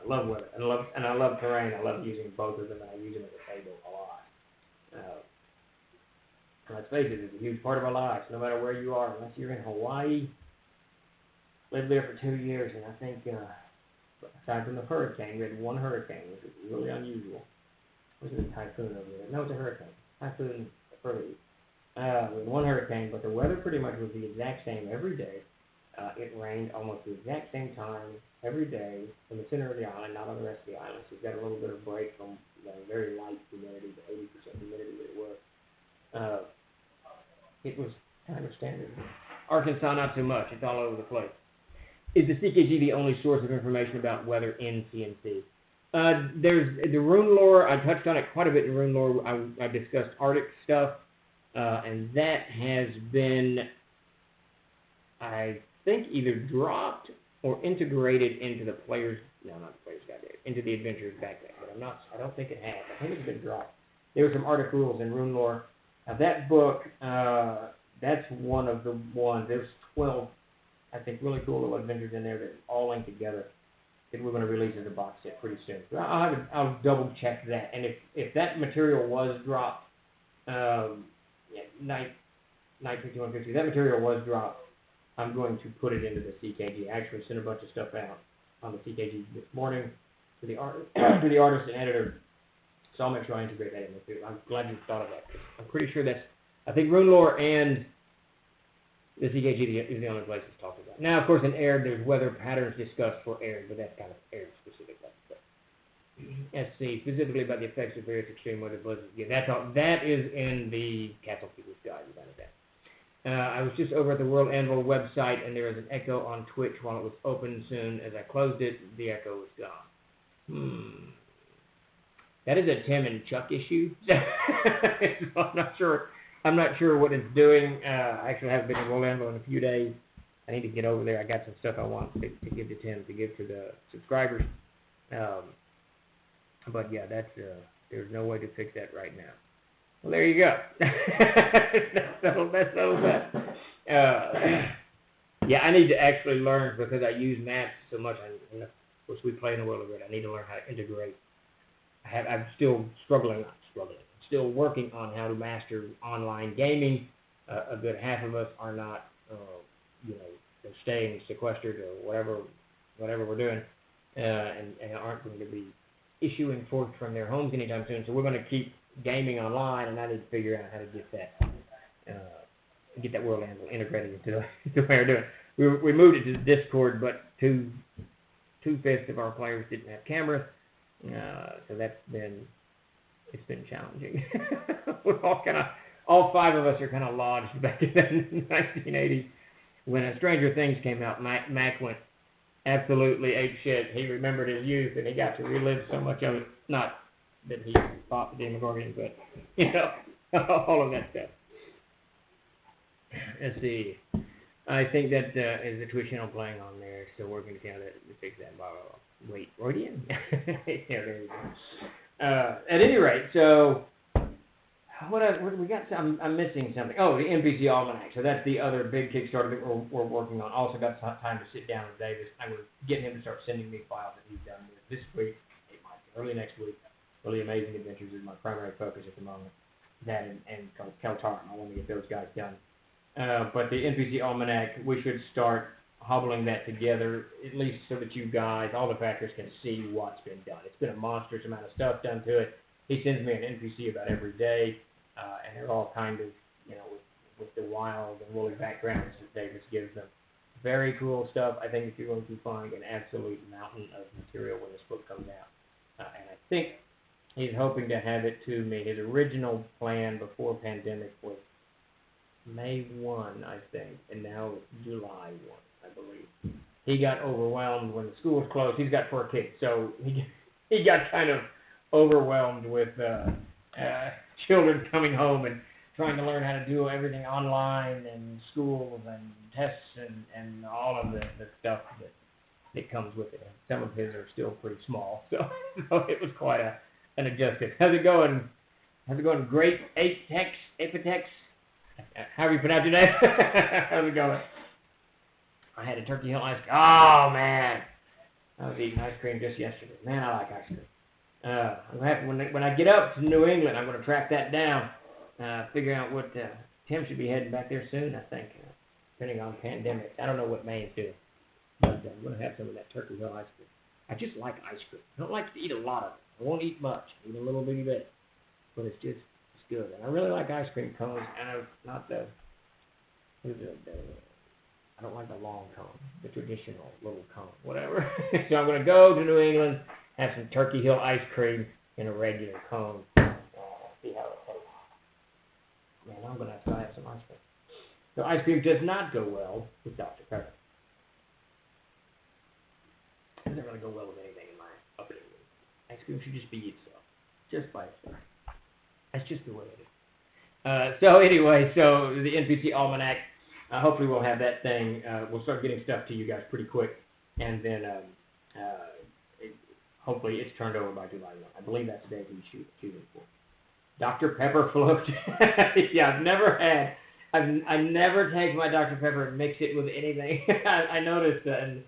Love weather, and I love terrain. I love using both of them, and I use them as a table a lot. Let's face it, it's a huge part of our lives, no matter where you are. Unless you're in Hawaii, lived there for 2 years, and I think, aside from the hurricane, we had one hurricane, which was really unusual. Was it a typhoon over there? No, it's a hurricane. Typhoon, we had one hurricane, but the weather pretty much was the exact same every day. It rained almost the exact same time every day in the center of the island, not on the rest of the island. So you've got a little bit of break from the very light humidity, the 80% humidity that it was. It was kind of standard. Arkansas, not so much. It's all over the place. Is the CKG the only source of information about weather in CNC? There's the rune lore. I touched on it quite a bit in rune lore. I discussed Arctic stuff, and that has been, I think, either dropped or integrated into the players. No, not the players guide, into the adventurers backpack. But I don't think it has. I think it's been dropped. There were some Arctic rules in rune lore. Now that book, that's one of the ones. There's 12, I think, really cool little adventures in there that all link together. That we're going to release as a box set pretty soon. So I'll double check that. And if that material was dropped, Night 5150, that material was dropped, I'm going to put it into the CKG. I actually sent a bunch of stuff out on the CKG this morning to the artist and editor. So I'll make sure I integrate that in with it. I'm glad you thought of that. I'm pretty sure I think rune lore and the CKG is the only place it's talked about. Now, of course, in Air, there's weather patterns discussed for Air, but that's kind of Air specific. SC, specifically about the effects of various extreme weather blizzards. Yeah, that is in the Castle Keeper's Guide. About that. I was just over at the World Anvil website, and there was an echo on Twitch while it was open. Soon as I closed it, the echo was gone. That is a Tim and Chuck issue. I'm not sure what it's doing. I actually haven't been to World Anvil in a few days. I need to get over there. I got some stuff I want to give to Tim, to give to the subscribers. But yeah, there's no way to fix that right now. Well, there you go. That's all that. Yeah, I need to actually learn, because I use maps so much. Of course, we play in the world of it. I need to learn how to integrate. I'm still still working on how to master online gaming. A good half of us are not, they're staying sequestered or whatever we're doing, and aren't going to be issuing forth from their homes anytime soon. So we're going to keep gaming online, and I need to figure out how to get that World Anvil integrated into the way we're doing. We moved it to the Discord, but two-fifths of our players didn't have cameras, so it's been challenging. We're all five of us are kind of lodged back in the 1980s when Stranger Things came out. Mac went absolutely ape shit. He remembered his youth, and he got to relive so much of it. Not that he fought the Demogorgon, but all of that stuff. Let's see. I think that is the Twitch channel playing on there, so we're going to kind of fix that. Blah, blah, blah. Wait, Rodian? Yeah, there you go. At any rate, so what we got? I'm missing something. Oh, the NPC Almanac. So that's the other big Kickstarter that we're working on. Also got some time to sit down with Davis. I'm going to get him to start sending me files that he's done this week. It might be early next week. Really Amazing Adventures is my primary focus at the moment. That and Kel Tarn. I want to get those guys done But the NPC Almanac, we should start hobbling that together, at least so that you guys, all the packers, can see what's been done. It's been a monstrous amount of stuff done to it. He sends me an NPC about every day, and they're all kind of, with the wild and woolly backgrounds that Davis gives them. Very cool stuff. I think that you're going to find an absolute mountain of material when this book comes out. And I think he's hoping to have it to me. His original plan before pandemic was May 1, I think, and now it's July 1, I believe. He got overwhelmed when the schools closed. He's got 4 kids, so he got kind of overwhelmed with children coming home and trying to learn how to do everything online and schools and tests and all of the stuff that comes with it. Some of his are still pretty small, so it was quite an adjustment. How's it going? Great 𝚃𝚘𝚘𝚕𝚕 however you pronounce your name. How's it going? I had a Turkey Hill ice cream. Oh, man. I was eating ice cream just yesterday. Man, I like ice cream. I'm happy when I get up to New England, I'm going to track that down. Figure out what Tim should be heading back there soon, I think, depending on pandemic. I don't know what Maine's doing, but I'm going to have some of that Turkey Hill ice cream. I just like ice cream. I don't like to eat a lot of it. I won't eat much. I eat a little bitty bit, but it's good. And I really like ice cream cones, and I don't like the long cone, the traditional little cone, whatever. So I'm going to go to New England, have some Turkey Hill ice cream in a regular cone. See how it tastes. Man, I'm going to have to have some ice cream. So ice cream does not go well with Dr. Pepper. It doesn't really go well with anything in my opinion. Ice cream should just be itself, just by itself. That's just the way it is. So anyway, so the NPC Almanac, hopefully we'll have that thing. We'll start getting stuff to you guys pretty quick, and then hopefully it's turned over by July 1. I believe that's the day he's shooting for. Dr. Pepper float. Yeah, I never take my Dr. Pepper and mix it with anything. I noticed and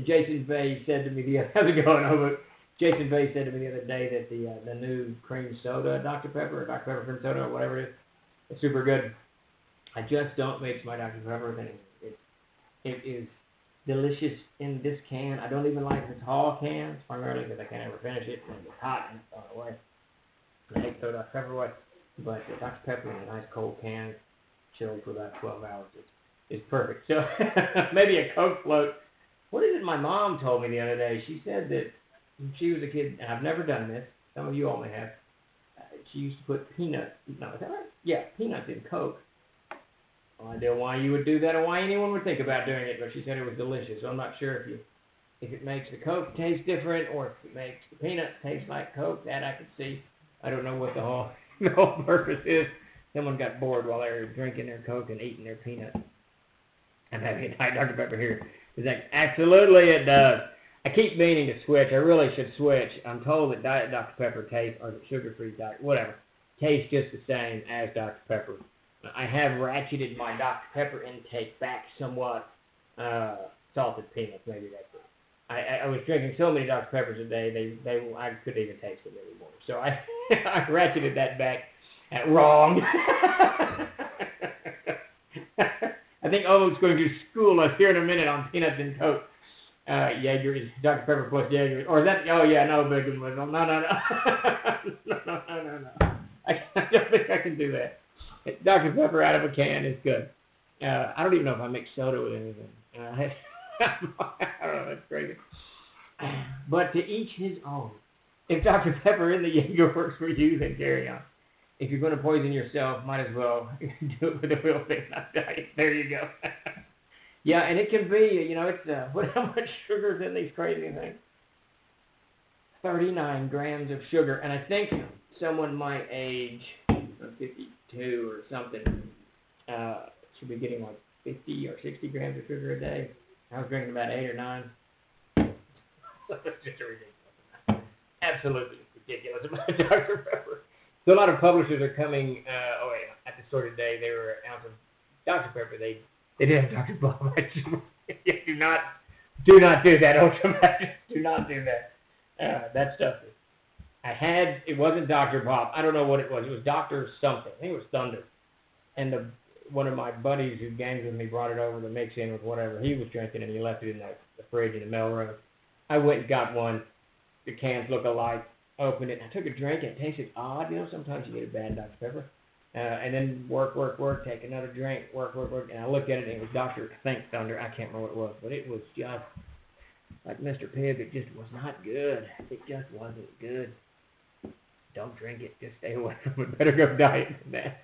Jason Bay said to me Jason Bay said to me the other day that the new cream soda Dr. Pepper cream soda or whatever it is, it's super good. I just don't mix my Dr. Pepper with anything. It is delicious in this can. I don't even like the tall cans, primarily because I can't ever finish it and it's hot and it's thrown away. I hate throw Dr. Pepper away, but Dr. Pepper in a nice cold can, chilled for about 12 hours, is perfect. So maybe a Coke float. What is it my mom told me the other day? She said that when she was a kid, and I've never done this, some of you all may have, she used to put peanuts, no, is that right? Yeah, peanuts in Coke. No idea why you would do that or why anyone would think about doing it, but she said it was delicious. So I'm not sure if it makes the Coke taste different or if it makes the peanuts taste like Coke. That I could see. I don't know what the whole purpose is. Someone got bored while they were drinking their Coke and eating their peanuts. I'm having a Diet Dr. Pepper here. Absolutely it does. I keep meaning to switch. I really should switch. I'm told that Diet Dr. Pepper tastes, or the sugar-free diet, whatever, tastes just the same as Dr. Pepper. I have ratcheted my Dr. Pepper intake back somewhat. Salted peanuts, maybe that's it. I was drinking so many Dr. Peppers a day, I couldn't even taste them anymore. So I ratcheted that back wrong. I think Owen's going to school us here in a minute on peanuts and Coke. Jaeger is Dr. Pepper plus Jaeger. Or is that, oh yeah, no, big one. No. No. I don't think I can do that. Dr. Pepper out of a can is good. I don't even know if I mix soda with anything. I don't know, that's crazy. But to each his own. If Dr. Pepper in the Jaeger works for you, then carry on. If you're going to poison yourself, might as well do it with a real thing, not diet. There you go. Yeah, and it can be, it's how much sugar is in these crazy things? 39 grams of sugar. And I think someone my age, 52 or something, should be getting like 50 or 60 grams of sugar a day. I was drinking about 8 or 9. That's just a ridiculous amount. Absolutely ridiculous amount of Dr. Pepper. So a lot of publishers are coming, at the store today, they were announcing Dr. Pepper. They did have Dr. Bob. do not do that, Ultramax. Do not do that. That stuff it wasn't Dr. Bob. I don't know what it was. It was Dr. something. I think it was Thunder. And one of my buddies who games with me brought it over to mix in with whatever he was drinking, and he left it in the fridge in the mail room. I went and got one. The cans look alike. Opened it. I took a drink. And it tasted odd. You know, sometimes you get a bad Dr. Pepper. And then work. Take another drink. Work. And I looked at it, and it was Dr. Thunder. I can't remember what it was, but it was just like Mr. Pibb. It just was not good. It just wasn't good. Don't drink it. Just stay away from it. Better go diet than that.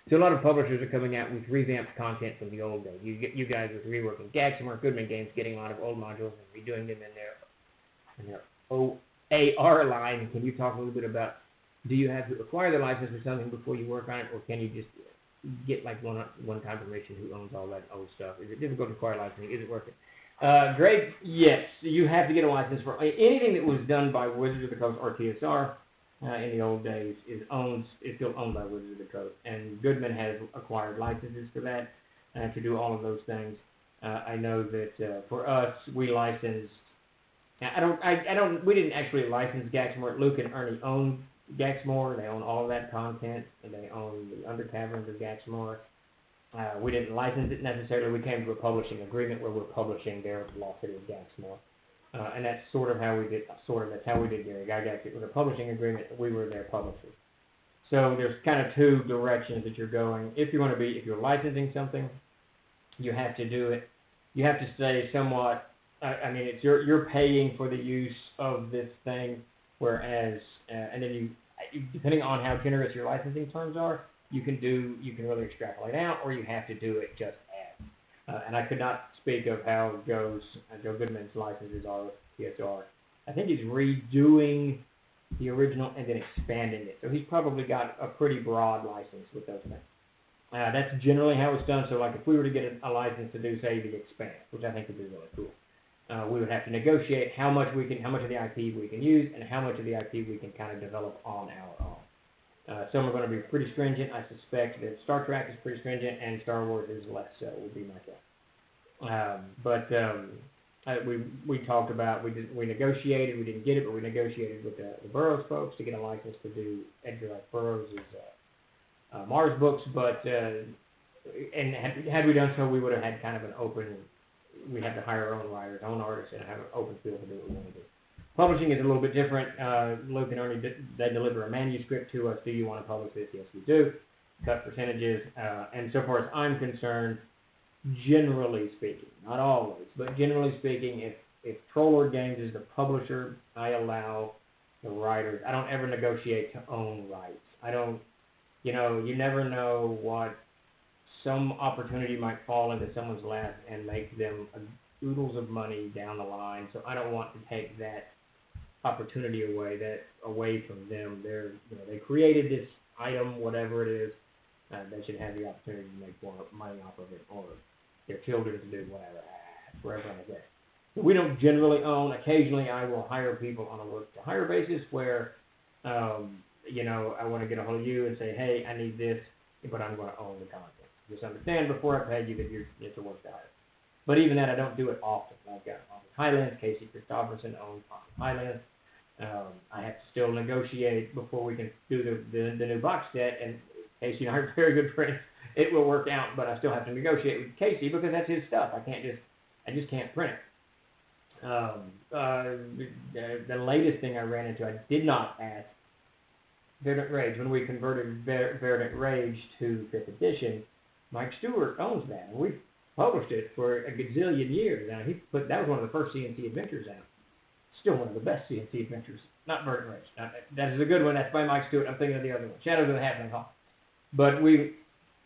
So a lot of publishers are coming out with revamped content from the old days. You guys with reworking Gaxmore, Goodman Games getting a lot of old modules and redoing them in their OAR line. Can you talk a little bit about, do you have to acquire the license for something before you work on it, or can you just get like one-time permission who owns all that old stuff? Is it difficult to acquire licensing? Is it worth it? Greg, yes. You have to get a license for anything that was done by Wizards of the Coast or TSR. In the old days, is still owned by Wizards of the Coast, and Goodman has acquired licenses for that to do all of those things. I know that for us, we licensed. We didn't actually license Gaxmore. Luke and Ernie own Gaxmore. They own all of that content, and they own the Undercaverns of Gaxmore. We didn't license it necessarily. We came to a publishing agreement where we're publishing their Lost City of Gaxmore. And that's sort of how we did. That's how we did Gary Gygax. It was a publishing agreement. We were their publishers. So there's kind of two directions that you're going. If you're licensing something, you have to do it. You have to stay somewhat. I mean, it's you're paying for the use of this thing, whereas and then you depending on how generous your licensing terms are, you can really extrapolate out, or you have to do it just as. And I could not speak of how Joe Goodman's licenses are with TSR. I think he's redoing the original and then expanding it. So he's probably got a pretty broad license with those things. That's generally how it's done. So like if we were to get a license to do, say, the Expanse, which I think would be really cool, we would have to negotiate how much of the IP we can use and how much of the IP we can kind of develop on our own. Some are going to be pretty stringent. I suspect that Star Trek is pretty stringent and Star Wars is less so, would be my guess. We talked about, we negotiated, we didn't get it, but we negotiated with the Burroughs folks to get a license to do Edgar Rice Burroughs' Mars books, but and had we done so, we would have had kind of an open, we had to hire our own writers, own artists, and have an open field to do what we want to do. Publishing is a little bit different. Luke and Ernie, they deliver a manuscript to us. Do you want to publish this? Yes, we do. Cut percentages. And so far as I'm concerned, generally speaking, not always, but generally speaking, if Trollord Games is the publisher, I allow the writers. I don't ever negotiate to own rights. I don't, you never know what some opportunity might fall into someone's lap and make them oodles of money down the line. So I don't want to take that opportunity away from them. They created this item, whatever it is. They should have the opportunity to make more money off of it, or their children to do whatever. Wherever I get. So we don't generally own. Occasionally, I will hire people on a work-to-hire basis where, I want to get a hold of you and say, hey, I need this, but I'm going to own the content. Just understand before I pay you that it's a work-to-hire. But even that, I don't do it often. I've got Highlands. Casey Christopherson owns Highlands. I have to still negotiate before we can do the new box set. And Casey and I are very good friends. It will work out, but I still have to negotiate with Casey because that's his stuff. I just can't print it. The latest thing I ran into, I did not ask Verdant Rage. When we converted Verdant Rage to 5th edition, Mike Stewart owns that, and we published it for a gazillion years. Now that was one of the first CNC adventures out. Still one of the best CNC adventures. Not Verdant Rage. That is a good one. That's by Mike Stewart. I'm thinking of the other one, Shadows of the Halfling Hall. But it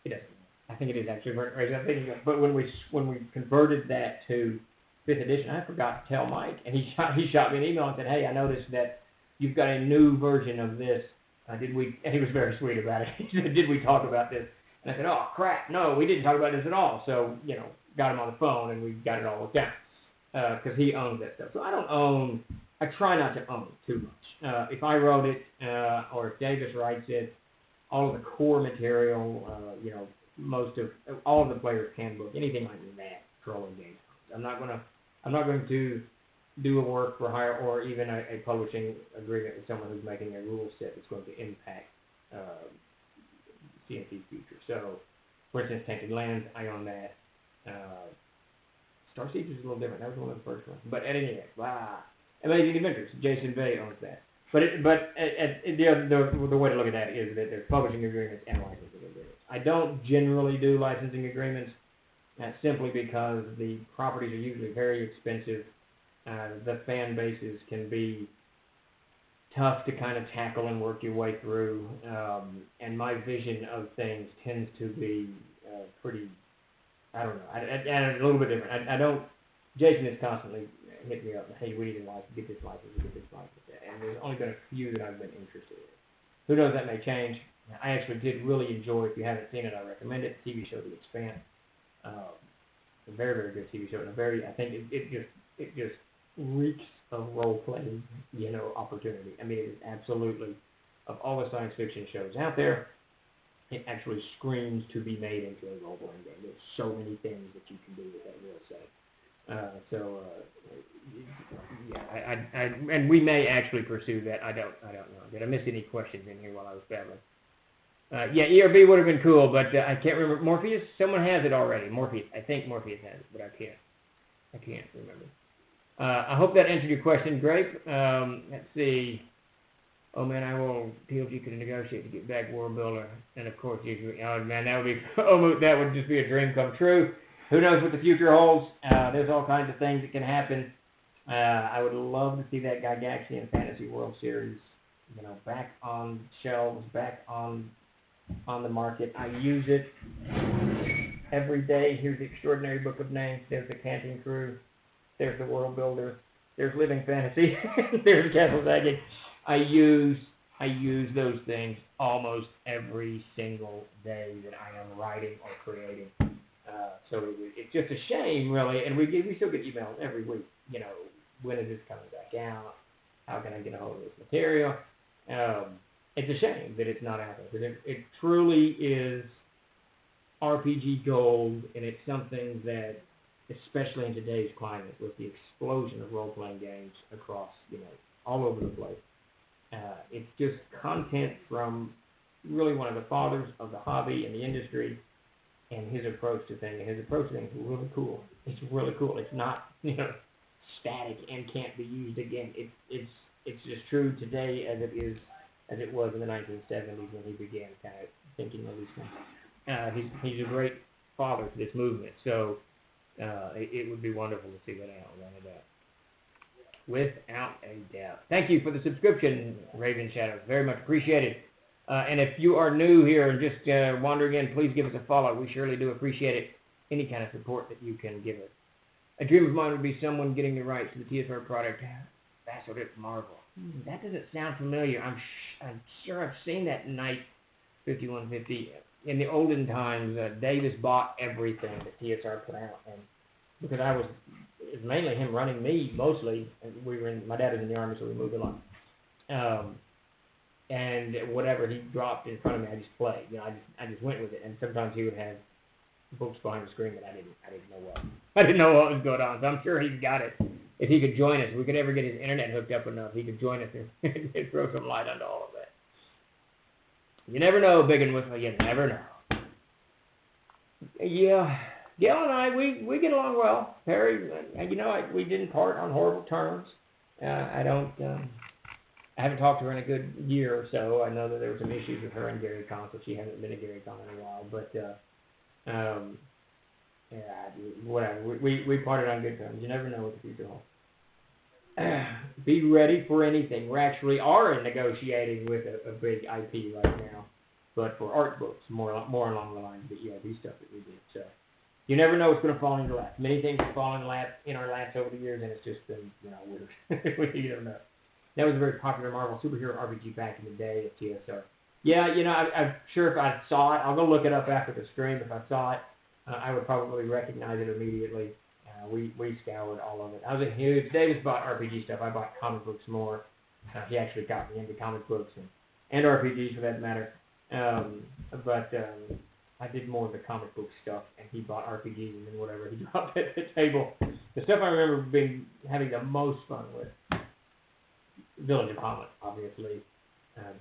doesn't. I think it is actually Verdant Rage. I'm thinking of, but when we converted that to 5th edition, I forgot to tell Mike, and he shot me an email and said, "Hey, I noticed that you've got a new version of this. Did we?" And he was very sweet about it. He said, "Did we talk about this?" And I said, "Oh crap, no, we didn't talk about this at all." So got him on the phone and we got it all worked out because he owns that stuff. So I try not to own too much. If I wrote it or if Davis writes it, all of the core material, all of the player's handbook, anything like that, Trollord Games. I'm not going to do a work for hire or even a publishing agreement with someone who's making a rule set that's going to impact CNC's future. So For instance, Tainted Lands, I own that. Star Siege is a little different. That was one of the first ones. But at any rate, Amazing Adventures, Jason Bay owns that. But the way to look at that is that there's publishing agreements and licensing agreements. I don't generally do licensing agreements simply because the properties are usually very expensive. The fan bases can be tough to kind of tackle and work your way through, and my vision of things tends to be pretty, I don't know, a little bit different. I don't, Jason is constantly hitting me up, hey, we need a license, get this license, and there's only been a few that I've been interested in. Who knows, that may change. I actually did really enjoy, if you haven't seen it, I recommend it, the TV show The Expanse. A very, very good TV show, and I think it just reeks of role-playing, opportunity. I mean, it is absolutely, of all the science fiction shows out there, it actually screams to be made into a role-playing game. There's so many things that you can do with that real set. And we may actually pursue that. I don't know. Did I miss any questions in here while I was babbling? ERB would have been cool, but I can't remember. Morpheus? Someone has it already. Morpheus. I think Morpheus has it, but I can't remember. I hope that answered your question, Grape. Let's see. Oh man, I will PLG could negotiate to get back World Builder, and of course, oh man, that would just be a dream come true. Who knows what the future holds? There's all kinds of things that can happen. I would love to see that Gygaxian Fantasy World Series, back on shelves, back on the market. I use it every day. Here's the Extraordinary Book of Names. There's the Camping Crew. There's the World Builder. There's Living Fantasy. There's Castle Sagging. I use those things almost every single day that I am writing or creating. So it's just a shame, really, and we still get emails every week. When is this coming back out? How can I get a hold of this material? It's a shame that it's not out there, because it truly is RPG gold, and it's something that, especially in today's climate, with the explosion of role-playing games across, all over the place, it's just content from really one of the fathers of the hobby and the industry, and his approach to things. And his approach to things is really cool. It's really cool. It's not, static and can't be used again. It's just true today as it was in the 1970s when he began kind of thinking of these things. He's a great father to this movement. So it would be wonderful to see that out, without a doubt. Thank you for the subscription, Raven Shadows. Very much appreciated. And if you are new here and just wandering in, please give us a follow. We surely do appreciate it. Any kind of support that you can give us. A dream of mine would be someone getting the rights to the TSR product. That's what Marvel. That doesn't sound familiar. I'm sure I've seen that Night 5150. In the olden times, Davis bought everything that TSR put out, and because it was mainly him running me mostly. And my dad was in the Army, so we moved a lot. And whatever he dropped in front of me, I just played. I just went with it. And sometimes he would have books behind the screen that I didn't know what was going on. So I'm sure he's got it. If he could join us, if we could ever get his internet hooked up enough, he could join us and throw some light onto all of that. You never know, Big and Whistle. You never know. Yeah, Gail and I, we get along well. Perry, we didn't part on horrible terms. I haven't talked to her in a good year or so. I know that there were some issues with her and Gary Con, so she hasn't been at Gary Con in a while. But whatever. We parted on good terms. You never know what the future holds. Be ready for anything. We actually are negotiating with a big IP right now, but for art books, more along the lines of the ERB stuff that we did. So you never know what's going to fall in your lap. Many things have fallen in our laps over the years, and it's just been weird. You never know. That was a very popular Marvel superhero RPG back in the day at TSR. Yeah, I'm sure if I saw it, I'll go look it up after the stream. If I saw it, I would probably recognize it immediately. We scoured all of it. I was a huge, Davis bought RPG stuff. I bought comic books more. He actually got me into comic books and RPGs for that matter. But I did more of the comic book stuff, and he bought RPGs and then whatever he dropped at the table. The stuff I remember having the most fun with, Village of Hamlet, obviously.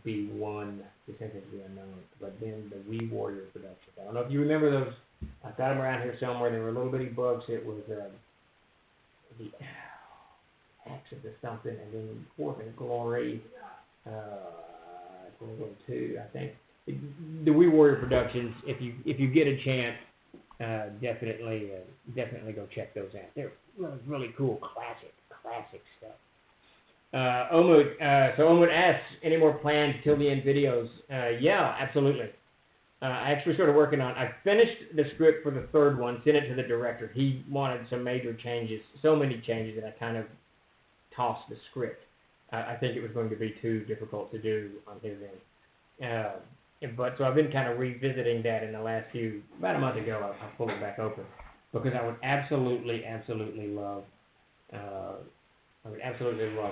B1, Descent into the Unknown, but then the We Warrior Productions. I don't know if you remember those. I've got them around here somewhere. They were little bitty books. It was the Axe of the something, and then Fourth and Glory, 2022, I think. The We Warrior Productions. If you get a chance, definitely go check those out. They're really cool, classic stuff. Omud asks, any more planned till the end videos? Yeah, absolutely. I actually started working on, I finished the script for the third one, sent it to the director. He wanted some major changes, so many changes that I kind of tossed the script. I think it was going to be too difficult to do on his end. So I've been kind of revisiting that in the last about a month ago, I pulled it back open. Because I would absolutely love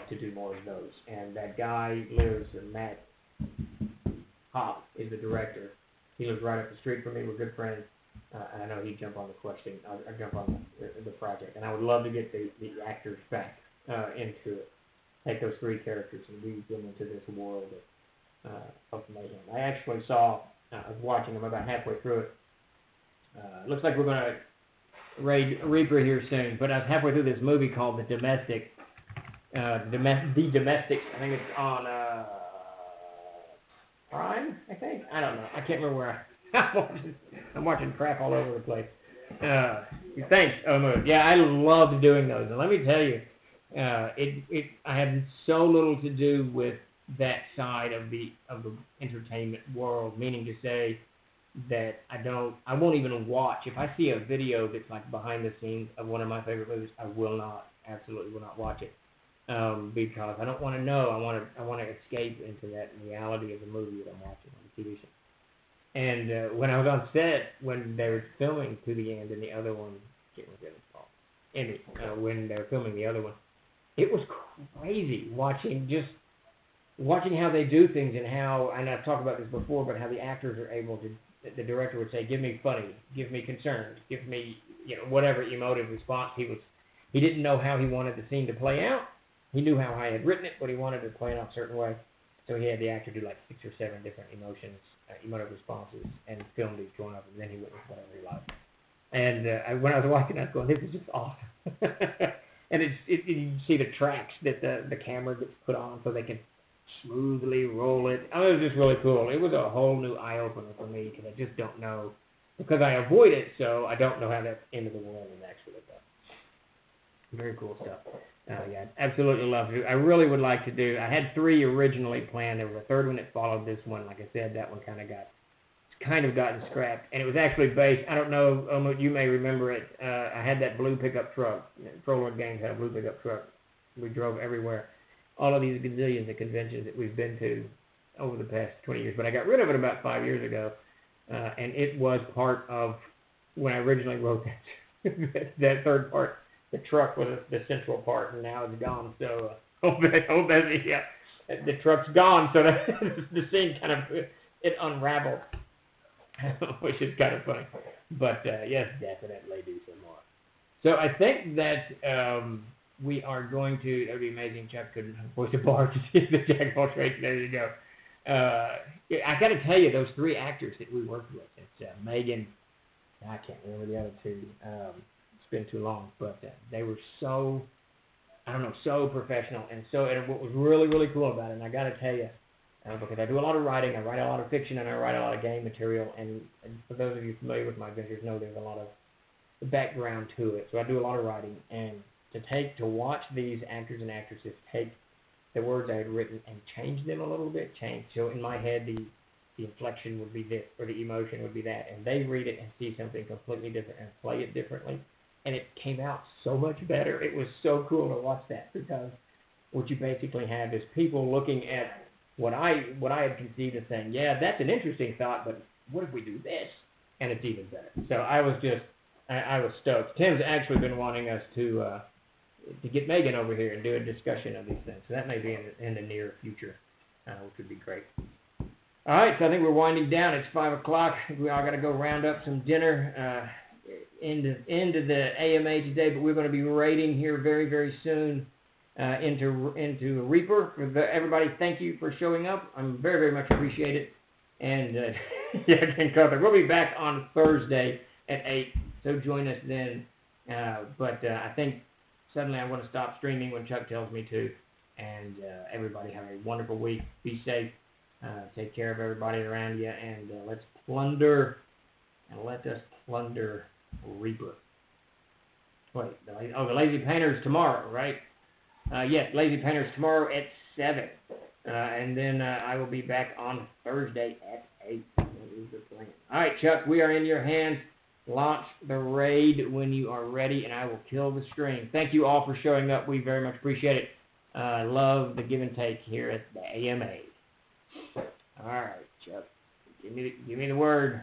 to do more of those. And that guy lives, Matt Hopp is the director. He lives right up the street from me. We're good friends. I know he'd jump on the question. I'd jump on the project. And I would love to get the actors back into it. Take those three characters and weave them into this world of mayhem. I actually saw, I was watching them about halfway through it. Looks like we're going to raid Reaper here soon. But I was halfway through this movie called The Domestics. The Domestics, I think it's on Prime, I think. I don't know. I can't remember where I'm watching crap all over the place. Thanks, Omud. Yeah, I loved doing those. And let me tell you, I have so little to do with that side of the entertainment world, meaning to say that I won't even watch. If I see a video that's like behind the scenes of one of my favorite movies, I absolutely will not watch it. Because I don't want to know. I want to escape into that reality of the movie that I'm watching on the TV show. And when I was on set, when they were filming To the End and the other one, when they were filming the other one, it was crazy watching how they do things and I've talked about this before, but how the actors are able to. The director would say, "Give me funny, give me concerned, give me whatever emotive response." He didn't know how he wanted the scene to play out. He knew how I had written it, but he wanted it to play out a certain way. So he had the actor do like 6 or 7 different emotive responses, and filmed each one of them. Then he went with whatever he liked. And when I was watching, I was going, "This is just awesome." And you see the tracks that the camera gets put on, so they can smoothly roll it. I mean, it was just really cool. It was a whole new eye opener for me because I just don't know, because I avoid it, so I don't know how that end of the world is actually done. Very cool stuff. Yeah, absolutely love to. I really would like to do. I had 3 originally planned. There was a third one that followed this one. Like I said, that one kind of gotten scrapped, and it was actually based. I don't know, you may remember it. I had that blue pickup truck. Trollwood Games had a blue pickup truck. We drove everywhere. All of these gazillions of conventions that we've been to over the past 20 years. But I got rid of it about 5 years ago, and it was part of when I originally wrote that third part. The truck was the central part, and now it's gone. So, the truck's gone. So the scene kind of it unraveled, which is kind of funny. But yes, definitely do some more. So I think that we are going to. That would be amazing. Chuck couldn't voice a bar to see the Jack of all trades. There you go. I got to tell you, those 3 actors that we worked with. It's Megan. I can't remember the other 2. Been too long, but they were so professional, and what was really cool about it, and I got to tell you, because I do a lot of writing, I write a lot of fiction, and I write a lot of game material, and for those of you familiar with my adventures know there's a lot of background to it, so I do a lot of writing, and to watch these actors and actresses take the words I had written and change them a little bit, so in my head the inflection would be this, or the emotion would be that, and they read it and see something completely different and play it differently. And it came out so much better. It was so cool to watch that, because what you basically have is people looking at what I had conceived and saying, yeah, that's an interesting thought, but what if we do this? And it's even better. So I was stoked. Tim's actually been wanting us to get Megan over here and do a discussion of these things. So that may be in the near future, which would be great. All right, so I think we're winding down. It's 5 o'clock. We all got to go round up some dinner. Into the AMA today, but we're going to be raiding here very, very soon into Reaper. For everybody, thank you for showing up. I'm very, very much appreciate it. And yeah, Ken Cuthbert. We'll be back on Thursday at 8, so join us then. But I think suddenly I want to stop streaming when Chuck tells me to. And everybody have a wonderful week. Be safe. Take care of everybody around you, and let's plunder, and let us plunder Reaper. Wait, the Lazy Painters tomorrow, right? Yes, Lazy Painters tomorrow at 7. And then I will be back on Thursday at 8. That is the plan. All right, Chuck, we are in your hands. Launch the raid when you are ready, and I will kill the stream. Thank you all for showing up. We very much appreciate it. Love the give and take here at the AMA. All right, Chuck, give me the word.